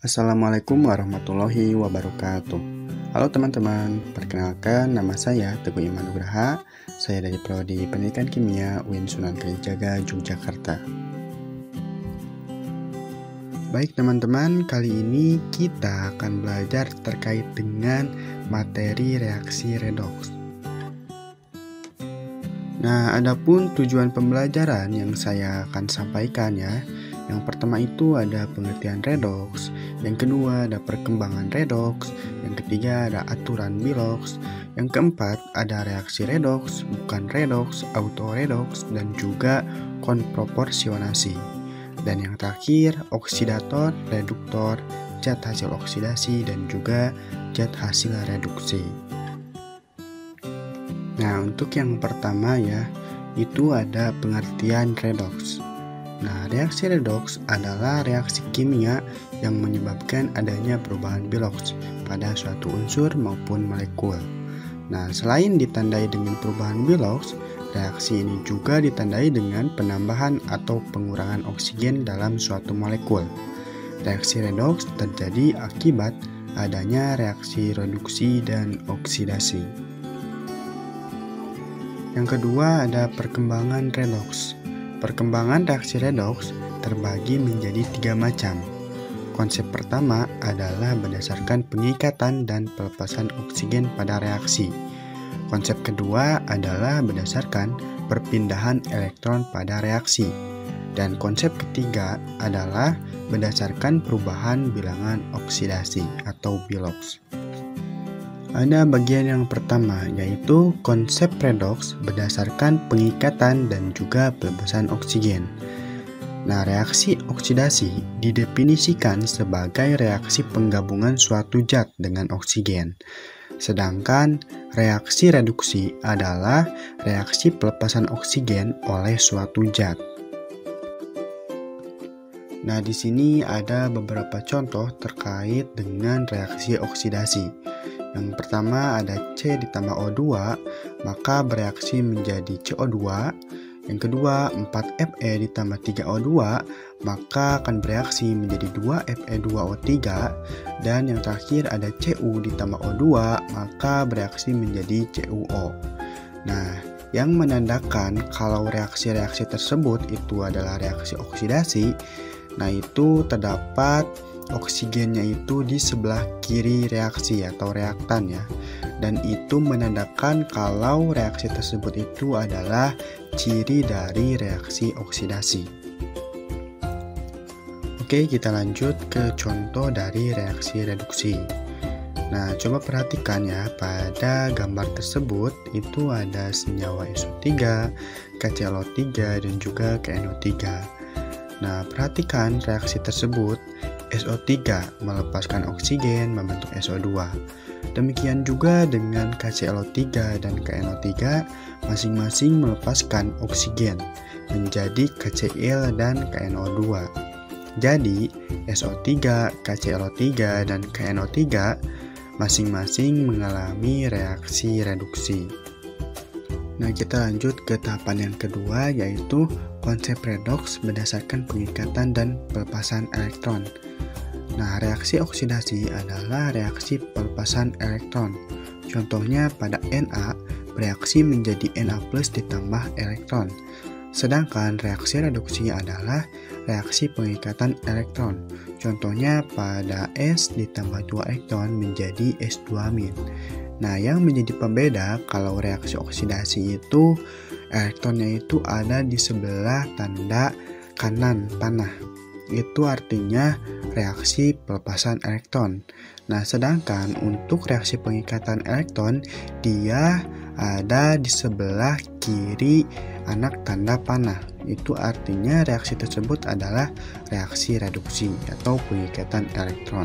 Assalamualaikum warahmatullahi wabarakatuh. Halo teman-teman, perkenalkan nama saya Teguh Iman Nugraha. Saya dari Prodi Pendidikan Kimia UIN Sunan Kalijaga, Yogyakarta. Baik teman-teman, kali ini kita akan belajar terkait dengan materi reaksi redoks. Nah, adapun tujuan pembelajaran yang saya akan sampaikan ya. Yang pertama itu ada pengertian redoks, yang kedua ada perkembangan redoks, yang ketiga ada aturan Bilox, yang keempat ada reaksi redoks, bukan redoks, autoredoks, dan juga konproporsionasi. Dan yang terakhir oksidator, reduktor, zat hasil oksidasi, dan juga zat hasil reduksi. Nah, untuk yang pertama ya, itu ada pengertian redoks. Nah, reaksi redoks adalah reaksi kimia yang menyebabkan adanya perubahan Bilox pada suatu unsur maupun molekul. Nah, selain ditandai dengan perubahan Bilox, reaksi ini juga ditandai dengan penambahan atau pengurangan oksigen dalam suatu molekul. Reaksi redoks terjadi akibat adanya reaksi reduksi dan oksidasi. Yang kedua ada perkembangan redoks. Perkembangan reaksi redoks terbagi menjadi 3 macam. Konsep pertama adalah berdasarkan pengikatan dan pelepasan oksigen pada reaksi. Konsep kedua adalah berdasarkan perpindahan elektron pada reaksi. Dan konsep ketiga adalah berdasarkan perubahan bilangan oksidasi atau Bilox. Ada bagian yang pertama, yaitu konsep redoks berdasarkan pengikatan dan juga pelepasan oksigen. Nah, reaksi oksidasi didefinisikan sebagai reaksi penggabungan suatu zat dengan oksigen. Sedangkan reaksi reduksi adalah reaksi pelepasan oksigen oleh suatu zat. Nah, di sini ada beberapa contoh terkait dengan reaksi oksidasi. Yang pertama ada C ditambah O2, maka bereaksi menjadi CO2. Yang kedua 4Fe ditambah 3O2, maka akan bereaksi menjadi 2Fe2O3. Dan yang terakhir ada Cu ditambah O2, maka bereaksi menjadi CuO. Nah, yang menandakan kalau reaksi-reaksi tersebut itu adalah reaksi oksidasi, nah itu terdapat oksigennya itu di sebelah kiri reaksi atau reaktan ya. Dan itu menandakan kalau reaksi tersebut itu adalah ciri dari reaksi oksidasi. Oke, kita lanjut ke contoh dari reaksi reduksi. Nah, coba perhatikan ya, pada gambar tersebut itu ada senyawa SO3, KClO3, dan juga KNO3. Nah, perhatikan reaksi tersebut. SO3 melepaskan oksigen membentuk SO2. Demikian juga dengan KClO3 dan KNO3 masing-masing melepaskan oksigen menjadi KCl dan KNO2. Jadi, SO3, KClO3, dan KNO3 masing-masing mengalami reaksi reduksi. Nah, kita lanjut ke tahapan yang kedua, yaitu konsep redoks berdasarkan pengikatan dan pelepasan elektron. Nah, reaksi oksidasi adalah reaksi pelepasan elektron. Contohnya pada Na bereaksi menjadi Na+ ditambah elektron. Sedangkan reaksi reduksi adalah reaksi pengikatan elektron. Contohnya pada S ditambah 2 elektron menjadi S2-. Nah, yang menjadi pembeda kalau reaksi oksidasi itu elektronnya itu ada di sebelah tanda kanan panah. Itu artinya reaksi pelepasan elektron. Nah, sedangkan untuk reaksi pengikatan elektron dia ada di sebelah kiri anak tanda panah. Itu artinya reaksi tersebut adalah reaksi reduksi atau pengikatan elektron.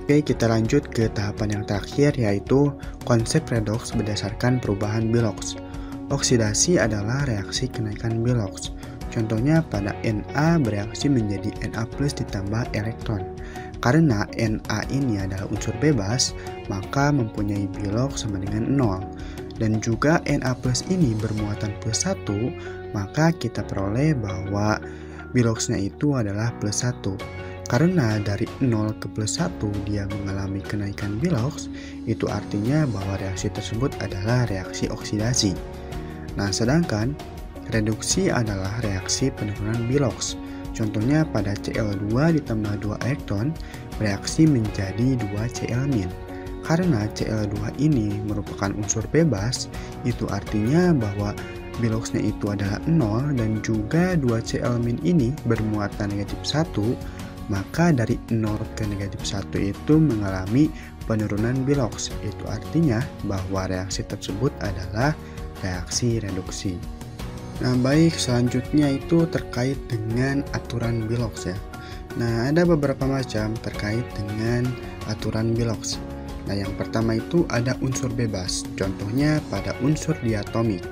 Oke, kita lanjut ke tahapan yang terakhir, yaitu konsep redoks berdasarkan perubahan Bilox. Oksidasi adalah reaksi kenaikan Bilox. Contohnya pada Na bereaksi menjadi Na+ ditambah elektron. Karena Na ini adalah unsur bebas, maka mempunyai Bilox sama dengan 0. Dan juga Na+ ini bermuatan +1, maka kita peroleh bahwa Biloxnya itu adalah +1. Karena dari 0 ke plus 1 dia mengalami kenaikan biloks, itu artinya bahwa reaksi tersebut adalah reaksi oksidasi. Nah, sedangkan reduksi adalah reaksi penurunan biloks. Contohnya pada Cl2 ditambah 2 elektron, bereaksi menjadi 2 Cl-. Karena Cl2 ini merupakan unsur bebas, itu artinya bahwa biloksnya itu adalah 0 dan juga 2 Cl- ini bermuatan negatif 1, maka dari 0 ke negatif 1 itu mengalami penurunan biloks. Itu artinya bahwa reaksi tersebut adalah reaksi reduksi. Nah, baik, selanjutnya itu terkait dengan aturan biloks ya. Nah, ada beberapa macam terkait dengan aturan biloks. Nah, yang pertama itu ada unsur bebas. Contohnya pada unsur diatomik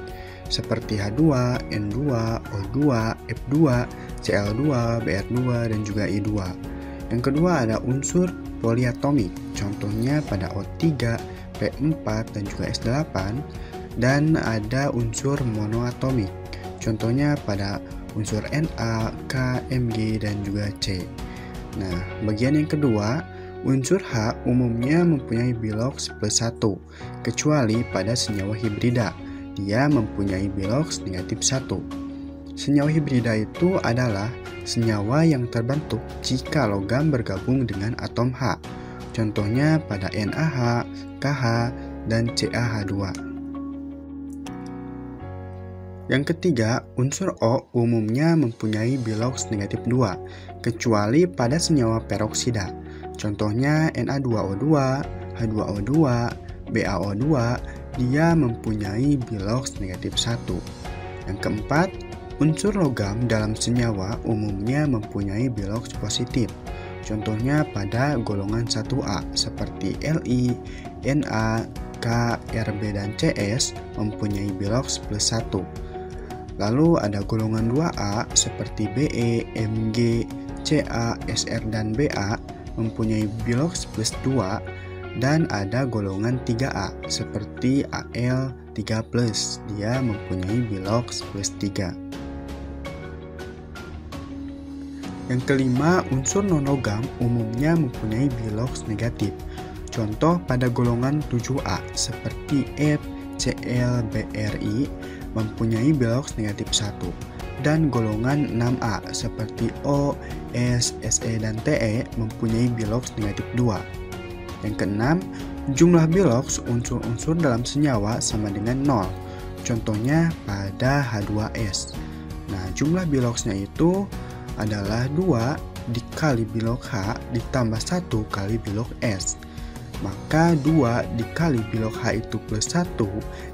seperti H2, N2, O2, F2, Cl2, Br2, dan juga I2. Yang kedua ada unsur poliatomik. Contohnya pada O3, P4, dan juga S8. Dan ada unsur monoatomik. Contohnya pada unsur Na, K, Mg, dan juga C. Nah, bagian yang kedua, unsur H umumnya mempunyai biloks plus 1, kecuali pada senyawa hibrida. Dia mempunyai biloks negatif 1. Senyawa hibrida itu adalah senyawa yang terbentuk jika logam bergabung dengan atom H. Contohnya pada NaH, KH, dan CaH2. Yang ketiga, unsur O umumnya mempunyai biloks negatif 2, kecuali pada senyawa peroksida. Contohnya Na2O2, H2O2, BaO2, dia mempunyai biloks negatif 1. Yang keempat, unsur logam dalam senyawa umumnya mempunyai biloks positif. Contohnya pada golongan 1A seperti Li, Na, K, Rb, dan Cs mempunyai biloks plus 1. Lalu ada golongan 2A seperti Be, Mg, Ca, Sr, dan Ba mempunyai biloks plus 2. Dan ada golongan 3A seperti Al3+, dia mempunyai biloks plus 3. Yang kelima, unsur non-logam umumnya mempunyai biloks negatif. Contoh pada golongan 7A seperti F, Cl, Bri mempunyai biloks negatif 1. Dan golongan 6A seperti O, S, Se, dan Te mempunyai biloks negatif 2. Yang keenam, jumlah biloks unsur-unsur dalam senyawa sama dengan 0. Contohnya pada H2S. Nah, jumlah biloksnya itu adalah 2 dikali bilok H ditambah 1 kali bilok S. Maka 2 dikali bilok H itu plus 1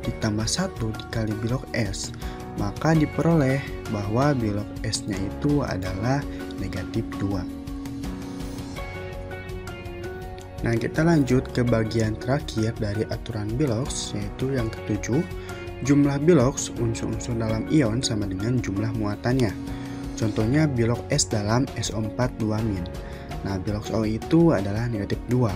ditambah 1 dikali bilok S. Maka diperoleh bahwa bilok S-nya itu adalah negatif 2. Nah, kita lanjut ke bagian terakhir dari aturan biloks, yaitu yang ketujuh, jumlah biloks unsur-unsur dalam ion sama dengan jumlah muatannya. Contohnya bilok S dalam SO4 2-. Nah, biloks O itu adalah negatif 2.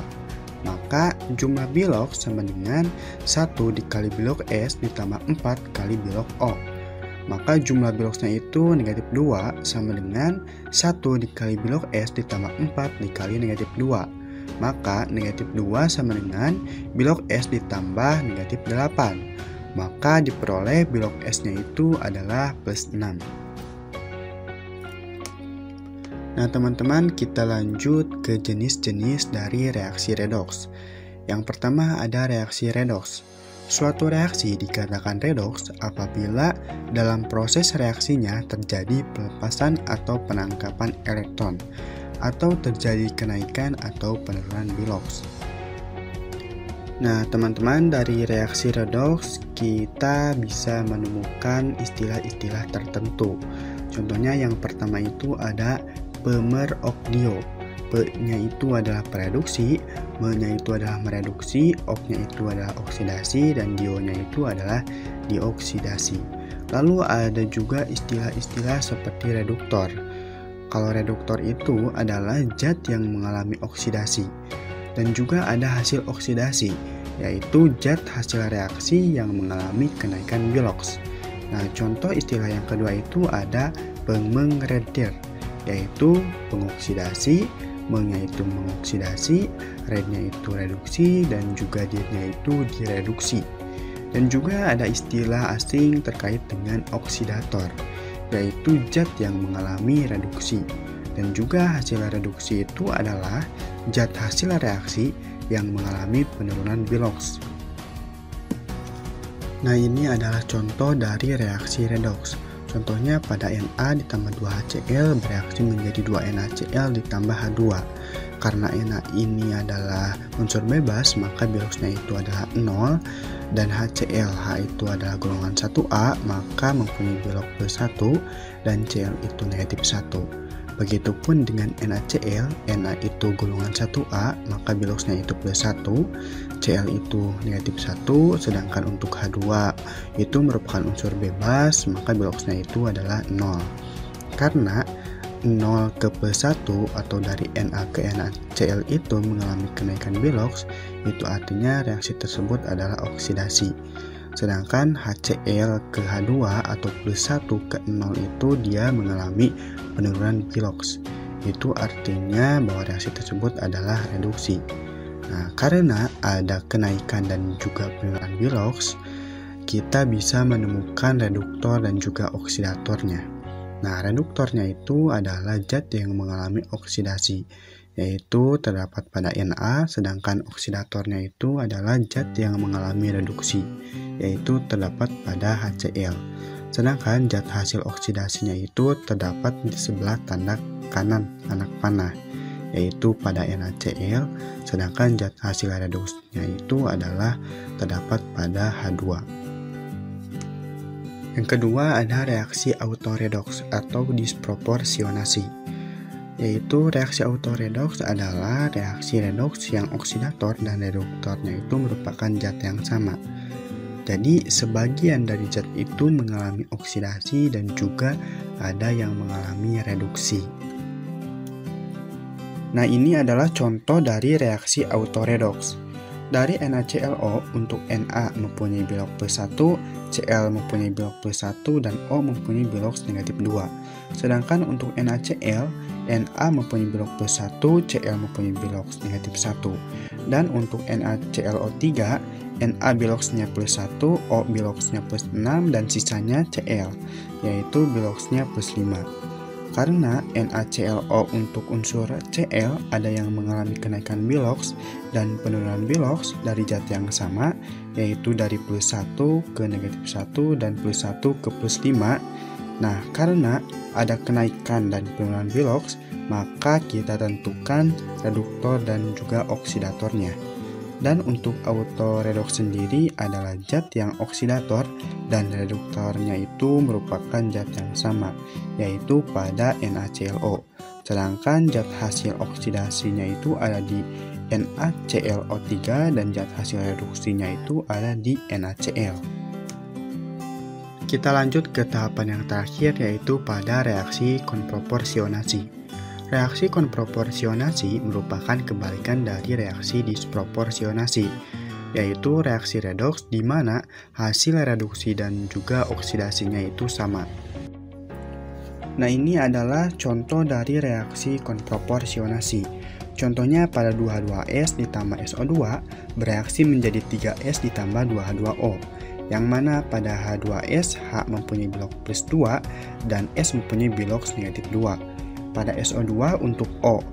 Maka jumlah biloks sama dengan 1 dikali bilok S ditambah 4 kali bilok O. Maka jumlah biloksnya itu negatif 2 sama dengan 1 dikali bilok S ditambah 4 dikali negatif 2. Maka negatif 2 sama dengan bilok S ditambah negatif 8. Maka diperoleh bilok S-nya itu adalah plus 6. Nah, teman-teman, kita lanjut ke jenis-jenis dari reaksi redoks. Yang pertama ada reaksi redoks. Suatu reaksi dikatakan redoks apabila dalam proses reaksinya terjadi pelepasan atau penangkapan elektron, atau terjadi kenaikan atau penurunan biloks. Nah, teman-teman, dari reaksi redoks kita bisa menemukan istilah-istilah tertentu. Contohnya yang pertama itu ada pemerokdio. P-nya itu adalah pereduksi, M-nya itu adalah mereduksi, Ok-nya itu adalah oksidasi, dan Dio-nya itu adalah dioksidasi. Lalu ada juga istilah-istilah seperti reduktor. Kalau reduktor itu adalah zat yang mengalami oksidasi. Dan juga ada hasil oksidasi, yaitu zat hasil reaksi yang mengalami kenaikan biloks. Nah, contoh istilah yang kedua itu ada pemengredder. yaitu pengoksidasi, mengnya itu mengoksidasi, rednya itu reduksi, dan juga dirnya itu direduksi. Dan juga ada istilah asing terkait dengan oksidator, yaitu zat yang mengalami reduksi. Dan juga hasil reduksi itu adalah zat hasil reaksi yang mengalami penurunan biloks. Nah, ini adalah contoh dari reaksi redoks. Contohnya pada Na ditambah 2HCl bereaksi menjadi 2NaCl ditambah H2. Karena Na ini adalah unsur bebas, maka biloksnya itu adalah 0, dan HCl, H itu adalah golongan 1A, maka mempunyai bilok plus 1, dan Cl itu negatif 1. Begitupun dengan NaCl, Na itu golongan 1A, maka biloksnya itu plus 1, Cl itu negatif 1, sedangkan untuk H2 itu merupakan unsur bebas, maka biloksnya itu adalah 0. Karena 0 ke plus 1 atau dari Na ke NaCl itu mengalami kenaikan biloks, itu artinya reaksi tersebut adalah oksidasi. Sedangkan HCl ke H2 atau plus 1 ke 0 itu dia mengalami penurunan biloks. Itu artinya bahwa reaksi tersebut adalah reduksi. Nah, karena ada kenaikan dan juga penurunan biloks, kita bisa menemukan reduktor dan juga oksidatornya. Nah, reduktornya itu adalah zat yang mengalami oksidasi, yaitu terdapat pada Na, sedangkan oksidatornya itu adalah zat yang mengalami reduksi, yaitu terdapat pada HCl. Sedangkan zat hasil oksidasinya itu terdapat di sebelah tanda kanan anak panah, yaitu pada NaCl, sedangkan zat hasil reduksinya itu adalah terdapat pada H2. Yang kedua ada reaksi autoredoks atau disproporsionasi, yaitu reaksi autoredoks adalah reaksi redoks yang oksidator dan reduktornya itu merupakan zat yang sama. Jadi sebagian dari zat itu mengalami oksidasi dan juga ada yang mengalami reduksi. Nah, ini adalah contoh dari reaksi autoredoks. Dari NaClO untuk Na mempunyai bilok plus 1, Cl mempunyai bilok plus 1, dan O mempunyai bilok negatif 2. Sedangkan untuk NaCl, Na mempunyai bilok plus 1, Cl mempunyai bilok negatif 1. Dan untuk NaClO3, Na biloksnya plus 1, O biloksnya plus 6, dan sisanya Cl, yaitu biloksnya plus 5. Karena NaClO untuk unsur Cl ada yang mengalami kenaikan biloks dan penurunan biloks dari zat yang sama, yaitu dari plus 1 ke negatif 1 dan plus 1 ke plus 5. Nah, karena ada kenaikan dan penurunan biloks, maka kita tentukan reduktor dan juga oksidatornya. Dan untuk autoredoks sendiri adalah zat yang oksidator dan reduktornya itu merupakan zat yang sama, yaitu pada NaClO. Sedangkan zat hasil oksidasinya itu ada di NaClO3 dan zat hasil reduksinya itu ada di NaCl. Kita lanjut ke tahapan yang terakhir, yaitu pada reaksi konproporsionasi. Reaksi konproporsionasi merupakan kebalikan dari reaksi disproporsionasi, yaitu reaksi redoks di mana hasil reduksi dan juga oksidasinya itu sama. Nah, ini adalah contoh dari reaksi konproporsionasi. Contohnya pada 2H2S ditambah SO2 bereaksi menjadi 3S ditambah 2H2O, yang mana pada H2S H mempunyai bilok plus 2 dan S mempunyai bilok negatif 2. Pada SO2 untuk O,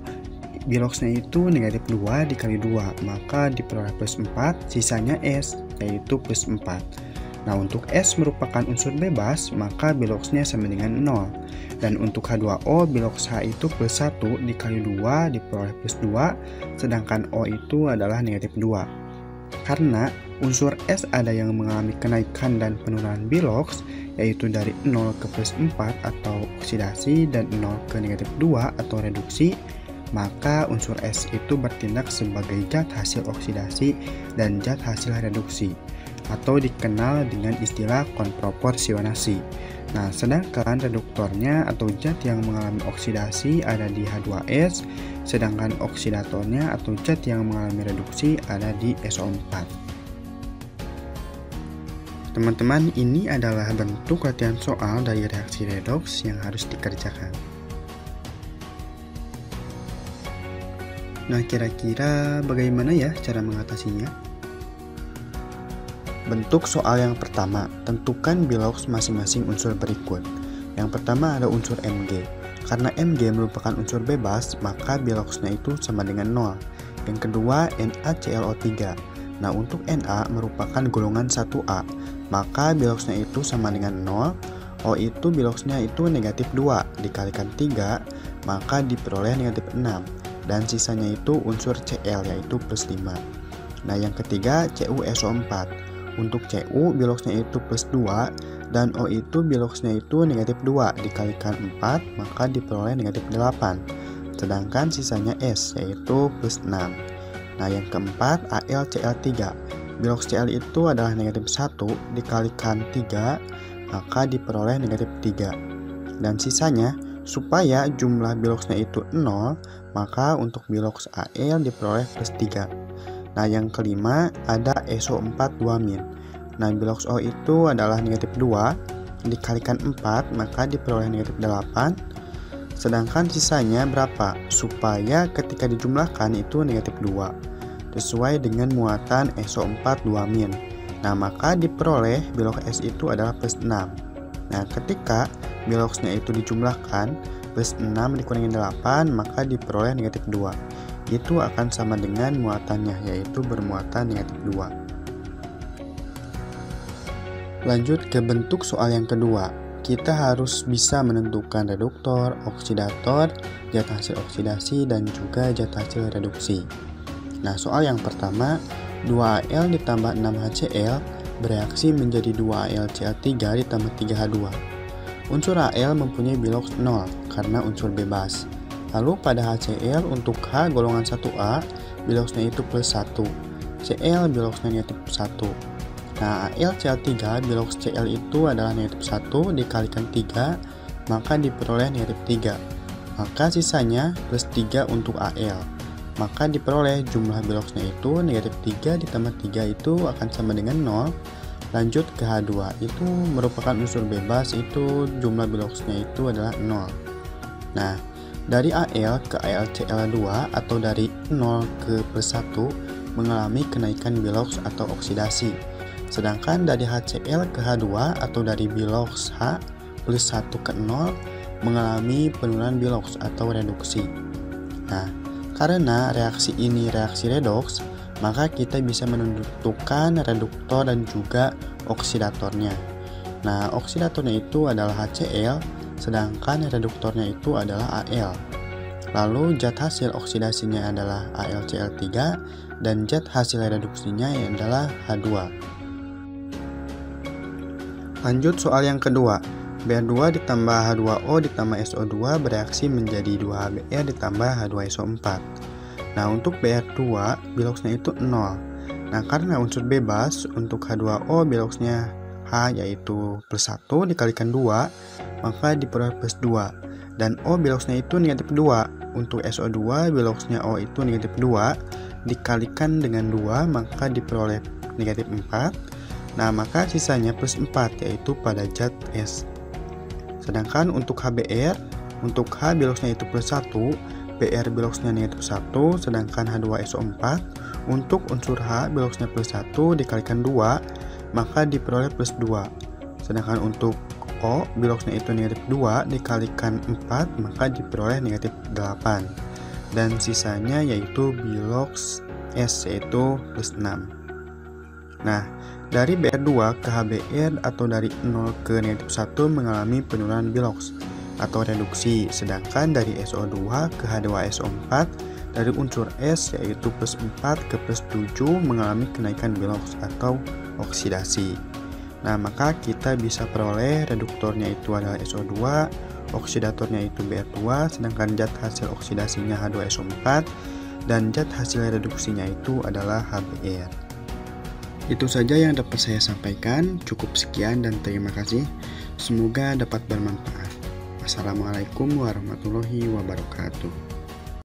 biloksnya itu negatif 2 dikali 2, maka diperoleh plus 4, sisanya S, yaitu plus 4. Nah, untuk S merupakan unsur bebas, maka biloksnya sama dengan 0. Dan untuk H2O, biloks H itu plus 1 dikali 2 diperoleh plus 2, sedangkan O itu adalah negatif 2. Karena unsur S ada yang mengalami kenaikan dan penurunan biloks, yaitu dari 0 ke plus 4 atau oksidasi dan 0 ke negatif 2 atau reduksi, maka unsur S itu bertindak sebagai zat hasil oksidasi dan zat hasil reduksi, atau dikenal dengan istilah konproporsionasi. Nah, sedangkan reduktornya atau zat yang mengalami oksidasi ada di H2S, sedangkan oksidatornya atau zat yang mengalami reduksi ada di SO4. Teman-teman, ini adalah bentuk latihan soal dari reaksi redoks yang harus dikerjakan. Nah, kira-kira bagaimana ya cara mengatasinya? Bentuk soal yang pertama, tentukan biloks masing-masing unsur berikut. Yang pertama ada unsur Mg. Karena Mg merupakan unsur bebas, maka biloksnya itu sama dengan 0. Yang kedua, NaClO3. Nah, untuk Na merupakan golongan 1A, maka biloksnya itu sama dengan 0. O itu biloksnya itu negatif 2, dikalikan 3, maka diperoleh negatif 6. Dan sisanya itu unsur Cl, yaitu plus 5. Nah, yang ketiga, CuSO4. Untuk Cu biloksnya itu plus 2 dan O itu biloksnya itu negatif 2 dikalikan 4 maka diperoleh negatif 8. Sedangkan sisanya S yaitu plus 6. Nah, yang keempat AlCl3. Biloks Cl itu adalah negatif 1 dikalikan 3 maka diperoleh negatif 3. Dan sisanya supaya jumlah biloksnya itu 0 maka untuk biloks Al diperoleh plus 3. Nah, yang kelima ada SO4 2-. Nah, biloks O itu adalah negatif 2 dikalikan 4 maka diperoleh negatif 8. Sedangkan sisanya berapa? Supaya ketika dijumlahkan itu negatif 2 sesuai dengan muatan SO4 2-. Nah, maka diperoleh biloks S itu adalah plus 6. Nah, ketika biloksnya itu dijumlahkan plus 6 dikurangi 8 maka diperoleh negatif 2. Itu akan sama dengan muatannya, yaitu bermuatan negatif 2. Lanjut ke bentuk soal yang kedua. Kita harus bisa menentukan reduktor, oksidator, zat hasil oksidasi, dan juga zat hasil reduksi. Nah, soal yang pertama, 2Al ditambah 6HCl bereaksi menjadi 2AlCl3 ditambah 3H2. Unsur Al mempunyai biloks 0 karena unsur bebas. Lalu pada HCl untuk H golongan 1A, biloksnya itu plus 1. Cl biloksnya negatif 1. Nah, AlCl3 biloks Cl itu adalah negatif 1 dikalikan 3, maka diperoleh negatif 3. Maka sisanya plus 3 untuk Al. Maka diperoleh jumlah biloksnya itu negatif 3 ditambah 3 itu akan sama dengan 0. Lanjut ke H2, itu merupakan unsur bebas, itu jumlah biloksnya itu adalah 0. Nah, dari Al ke AlCl2 atau dari 0 ke plus 1 mengalami kenaikan biloks atau oksidasi. Sedangkan dari HCl ke H2 atau dari biloks H plus 1 ke 0 mengalami penurunan biloks atau reduksi. Nah, karena reaksi ini reaksi redoks, maka kita bisa menentukan reduktor dan juga oksidatornya. Nah, oksidatornya itu adalah HCl, sedangkan reduktornya itu adalah Al. Lalu zat hasil oksidasinya adalah AlCl3 dan zat hasil reduksinya adalah H2. Lanjut soal yang kedua. Br2 ditambah H2O ditambah SO2 bereaksi menjadi 2HBr ditambah H2SO4. Nah, untuk Br2 biloksnya itu 0. Nah, karena unsur bebas, untuk H2O biloksnya H yaitu plus 1 dikalikan 2 maka diperoleh plus 2. Dan O biloksnya itu negatif 2. Untuk SO2 biloksnya O itu negatif 2 dikalikan dengan 2 maka diperoleh negatif 4. Nah, maka sisanya plus 4 yaitu pada zat S. Sedangkan untuk HBr, untuk H biloksnya itu plus 1, Br biloksnya negatif 1, sedangkan H2SO4 untuk unsur H biloksnya plus 1 dikalikan 2 maka diperoleh plus 2. Sedangkan untuk O biloksnya itu negatif 2 dikalikan 4 maka diperoleh negatif 8. Dan sisanya yaitu biloks S yaitu plus 6. Nah, dari Br2 ke HBr atau dari 0 ke negatif 1 mengalami penurunan biloks atau reduksi, sedangkan dari SO2 ke H2SO4 dari unsur S yaitu plus 4 ke plus 7 mengalami kenaikan biloks atau oksidasi. Nah, maka kita bisa peroleh reduktornya itu adalah SO2, oksidatornya itu Br2, sedangkan zat hasil oksidasinya H2SO4 dan zat hasil reduksinya itu adalah HBr. Itu saja yang dapat saya sampaikan. Cukup sekian dan terima kasih. Semoga dapat bermanfaat. Assalamualaikum warahmatullahi wabarakatuh.